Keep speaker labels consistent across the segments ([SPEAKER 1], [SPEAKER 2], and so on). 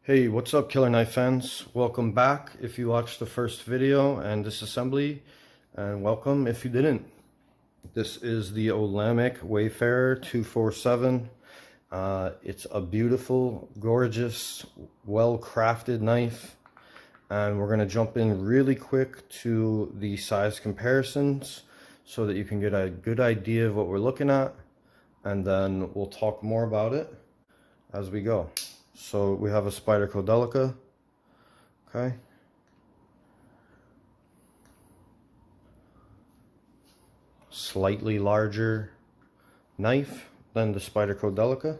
[SPEAKER 1] Hey, what's up, Killer Knife fans? Welcome back if you watched the first video and disassembly, and welcome if you didn't. This is the Olamic Wayfarer 247. It's a beautiful, gorgeous, well-crafted knife, and we're going to jump in really quick to the size comparisons so that you can get a good idea of what we're looking at, and then we'll talk more about it as we go. So we have a Spyderco Delica, okay. Slightly larger knife than the Spyderco Delica.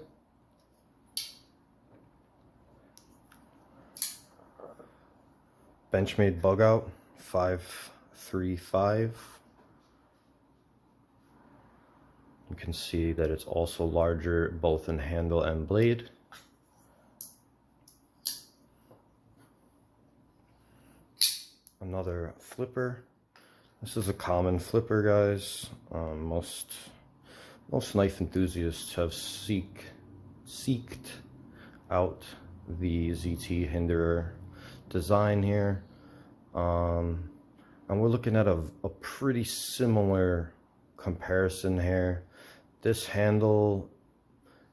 [SPEAKER 1] Benchmade bug out 535. You can see that it's also larger both in handle and blade. Another flipper. This is a common flipper, guys. Most knife enthusiasts have seeked out the ZT Hinderer design here, and we're looking at a pretty similar comparison here. This handle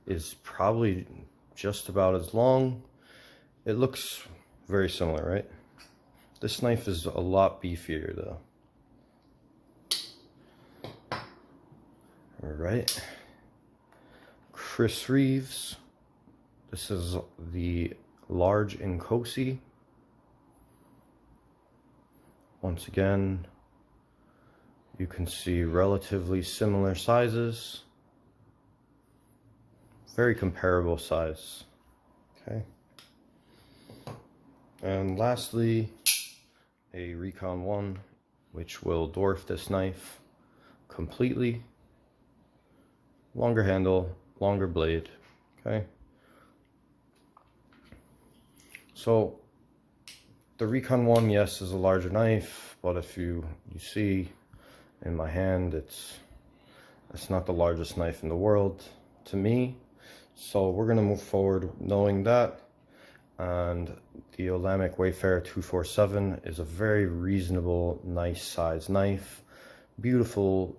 [SPEAKER 1] is probably just about as long. It looks very similar, right? This knife is a lot beefier though. All right, Chris Reeves. This is the large Inkosi. Once again, you can see relatively similar sizes. Very comparable size. Okay. And lastly, a Recon 1, which will dwarf this knife completely. Longer handle, longer blade, okay? So the Recon 1, yes, is a larger knife, but if you see in my hand, it's not the largest knife in the world to me. So we're gonna move forward knowing that. And the Olamic Wayfarer 247 is a very reasonable, nice size knife. Beautiful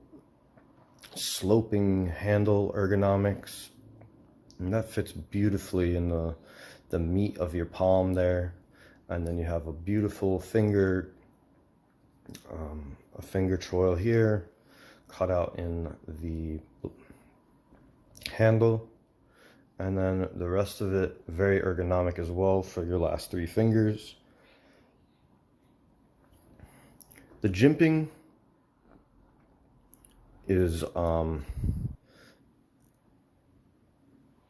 [SPEAKER 1] sloping handle ergonomics. And that fits beautifully in the meat of your palm there. And then you have a beautiful finger, a finger choil here, cut out in the handle. And then the rest of it very ergonomic as well for your last three fingers. The jimping is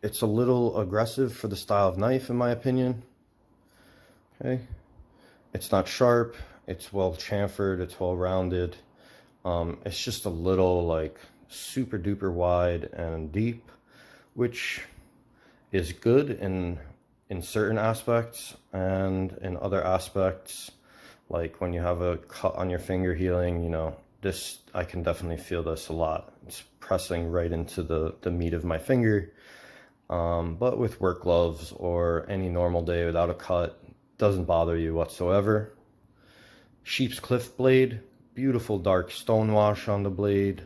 [SPEAKER 1] it's a little aggressive for the style of knife, in my opinion. Okay, it's not sharp, it's well chamfered, it's well rounded. It's just a little like super duper wide and deep, which is good in certain aspects, and in other aspects, like when you have a cut on your finger healing, you know, this, I can definitely feel this a lot. It's pressing right into the meat of my finger. But with work gloves or any normal day without a cut, doesn't bother you whatsoever. Sheep's Cliff blade, beautiful dark stonewash on the blade.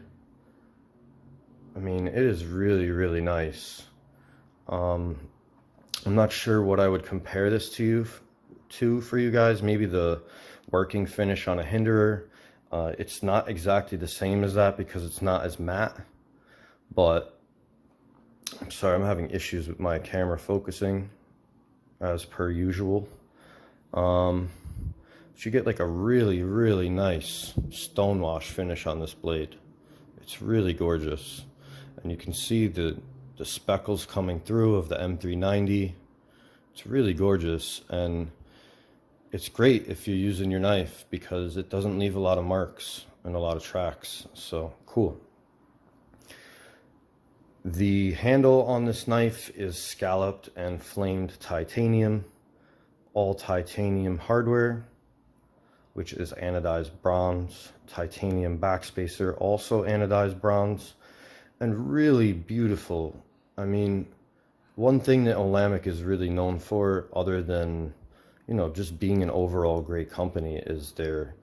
[SPEAKER 1] I mean, it is really, really nice. I'm not sure what I would compare this to for you guys. Maybe the working finish on a Hinderer. It's not exactly the same as that because it's not as matte, but I'm sorry, I'm having issues with my camera focusing as per usual. But you get like a really, really nice stonewash finish on this blade. It's really gorgeous, and you can see the speckles coming through of the M390. It's really gorgeous, and it's great if you're using your knife because it doesn't leave a lot of marks and a lot of tracks. So cool. The handle on this knife is scalloped and flamed titanium, all titanium hardware, which is anodized bronze. Titanium backspacer, also anodized bronze, and really beautiful. I mean, one thing that Olamic is really known for, other than, you know, just being an overall great company, is their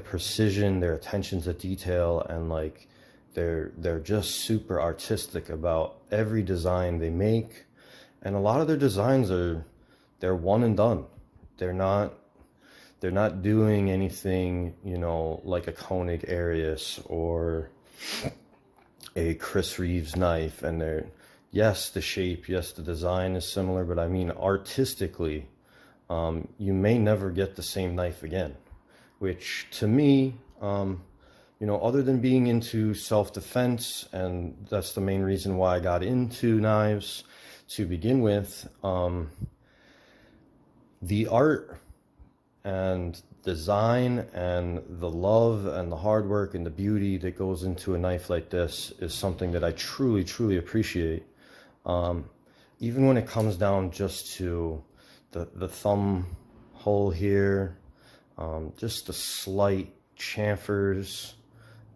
[SPEAKER 1] precision, their attention to detail, and like they're just super artistic about every design they make. And a lot of their designs they're one and done. They're not doing anything, you know, like a Koenig Arius or a Chris Reeves knife, and they're, yes, the shape, yes, the design is similar, but I mean artistically, you may never get the same knife again, which to me, you know, other than being into self-defense, and that's the main reason why I got into knives to begin with, the art and design and the love and the hard work and the beauty that goes into a knife like this is something that I truly, truly appreciate. Even when it comes down just to the thumb hole here, just the slight chamfers,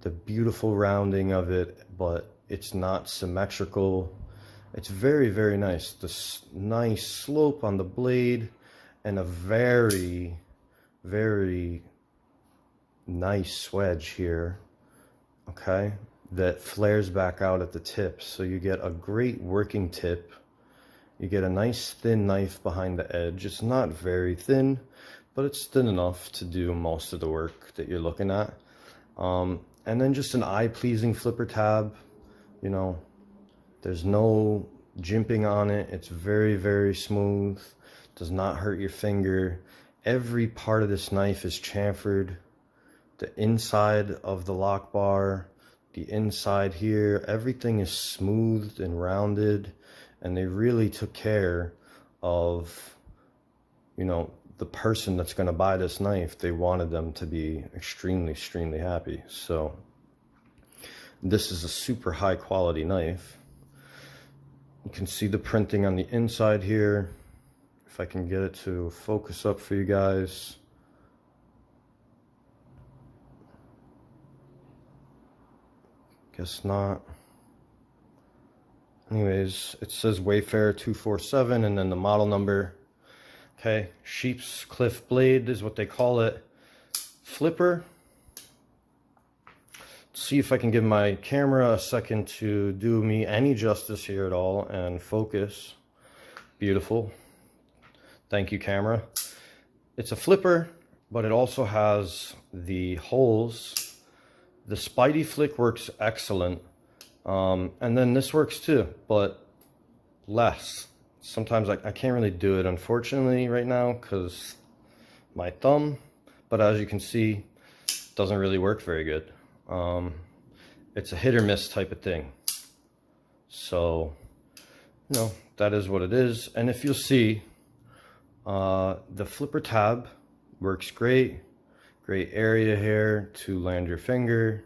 [SPEAKER 1] the beautiful rounding of it, but it's not symmetrical. It's very, very nice. This nice slope on the blade, and a very, very nice wedge here, okay, that flares back out at the tip. So you get a great working tip. You get a nice thin knife behind the edge. It's not very thin, but it's thin enough to do most of the work that you're looking at. And then just an eye-pleasing flipper tab. You know, there's no jimping on it. It's very, very smooth. Does not hurt your finger. Every part of this knife is chamfered. The inside of the lock bar, the inside here, everything is smoothed and rounded, and they really took care of, you know, the person that's going to buy this knife. They wanted them to be extremely, extremely happy. So this is a super high quality knife. You can see the printing on the inside here. If I can get it to focus up for you guys. Guess not. Anyways, it says Wayfarer 247 and then the model number. Okay, Sheep's Cliff blade is what they call it. Flipper. Let's see if I can give my camera a second to do me any justice here at all and focus. Beautiful. Thank you, camera. It's a flipper, but it also has the holes. The Spidey flick works excellent. And then this works too, but less. Sometimes I can't really do it, unfortunately, right now because my thumb. But as you can see, it doesn't really work very good. It's a hit or miss type of thing. So, you know, that is what it is. And if you'll see, the flipper tab works great. Great area here to land your finger.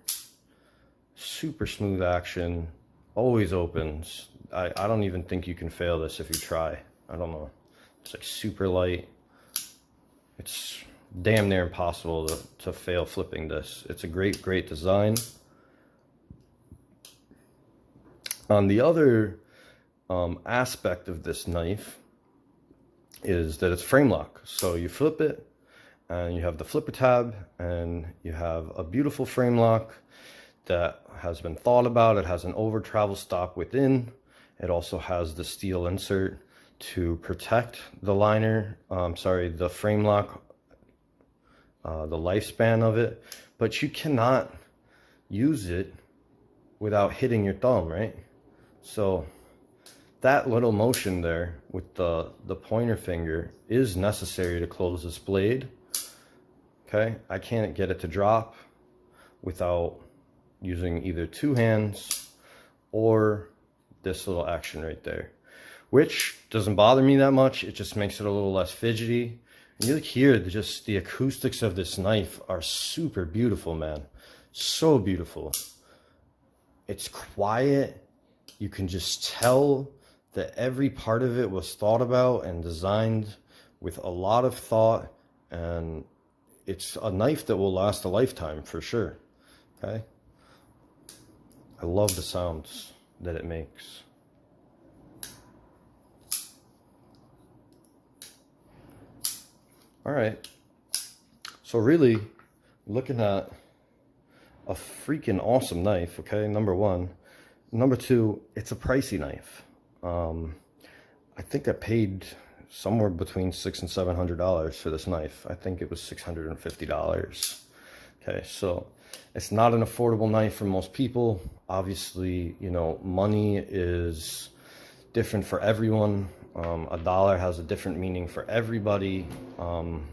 [SPEAKER 1] Super smooth action. Always opens. I don't even think you can fail this if you try. I don't know. It's like super light. It's damn near impossible to fail flipping this. It's a great, great design. On the other aspect of this knife is that it's frame lock. So you flip it and you have the flipper tab and you have a beautiful frame lock that has been thought about. It has an over travel stop within. It also has the steel insert to protect the liner, the frame lock, the lifespan of it, but you cannot use it without hitting your thumb, right? So that little motion there with the pointer finger is necessary to close this blade. Okay, I can't get it to drop without using either two hands or this little action right there, which doesn't bother me that much. It just makes it a little less fidgety. And you look here, just the acoustics of this knife are super beautiful, man. So beautiful. It's quiet. You can just tell that every part of it was thought about and designed with a lot of thought, and it's a knife that will last a lifetime for sure. Okay, I love the sounds that it makes. All right. So really, looking at a freaking awesome knife, okay, number one. Number two, it's a pricey knife. I think I paid somewhere between $600 and $700 for this knife. I think it was $650. Okay, so it's not an affordable knife for most people. Obviously, you know, money is different for everyone. A dollar has a different meaning for everybody. I'm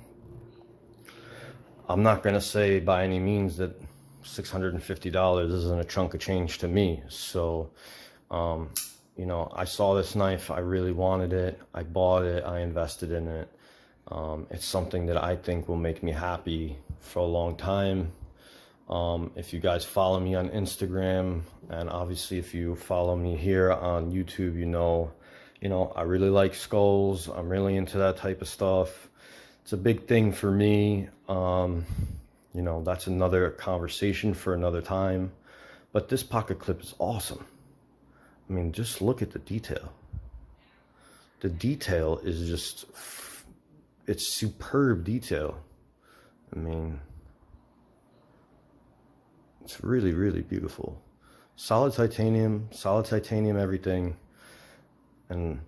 [SPEAKER 1] not going to say by any means that $650 isn't a chunk of change to me. So, you know, I saw this knife, I really wanted it, I bought it, I invested in it. It's something that I think will make me happy for a long time. If you guys follow me on Instagram, and obviously if you follow me here on YouTube, you know, I really like skulls. I'm really into that type of stuff. It's a big thing for me. You know, that's another conversation for another time. But this pocket clip is awesome. I mean, just look at the detail. The detail is just, it's superb detail. I mean, it's really, really beautiful. Solid titanium everything. And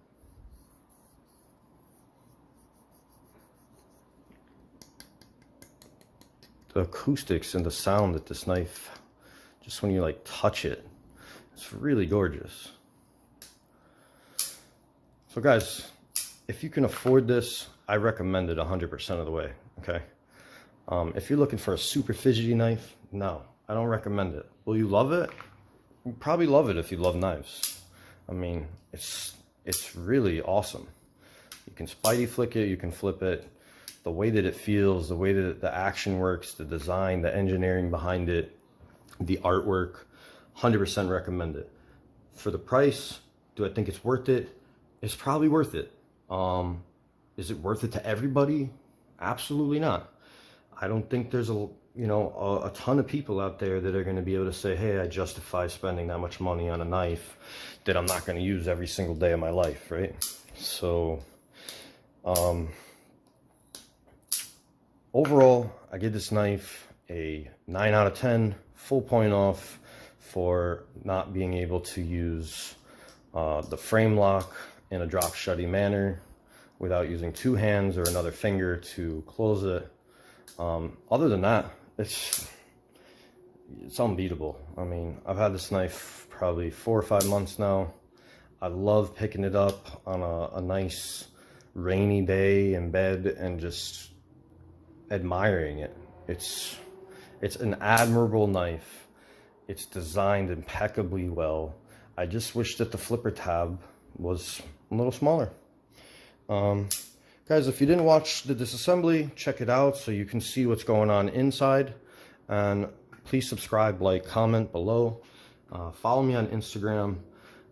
[SPEAKER 1] the acoustics and the sound that this knife, just when you like touch it, it's really gorgeous. So guys, if you can afford this, I recommend it 100% of the way, okay? If you're looking for a super fidgety knife, no, I don't recommend it. Will you love it? You probably love it if you love knives. I mean, it's really awesome. You can spidey flick it, you can flip it. The way that it feels, the way that the action works, the design, the engineering behind it, the artwork, 100% recommend it. For the price, do I think it's worth it? It's probably worth it. Is it worth it to everybody? Absolutely not. I don't think there's a ton of people out there that are going to be able to say, hey, I justify spending that much money on a knife that I'm not going to use every single day of my life, right? So, overall, I give this knife a 9 out of 10, full point off for not being able to use the frame lock in a drop shutty manner without using two hands or another finger to close it. Other than that, it's unbeatable. I mean, I've had this knife probably 4 or 5 months now. I love picking it up on a nice rainy day in bed and just admiring it. It's an admirable knife. It's designed impeccably well. I just wish that the flipper tab was a little smaller. Guys, if you didn't watch the disassembly, check it out so you can see what's going on inside. And please subscribe, like, comment below. Follow me on Instagram.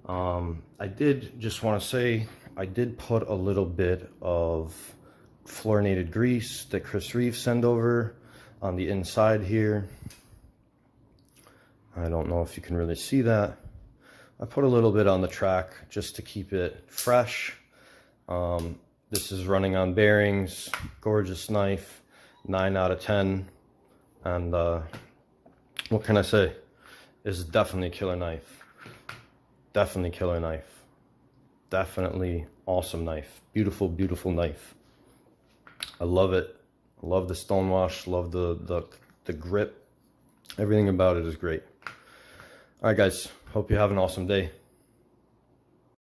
[SPEAKER 1] I did just want to say, I did put a little bit of fluorinated grease that Chris Reeves sent over on the inside here. I don't know if you can really see that. I put a little bit on the track just to keep it fresh. This is running on bearings. Gorgeous knife, 9 out of 10. And what can I say? It's definitely a killer knife. Definitely killer knife. Definitely awesome knife. Beautiful, beautiful knife. I love it. I love the stonewash. Love the grip. Everything about it is great. All right, guys. Hope you have an awesome day.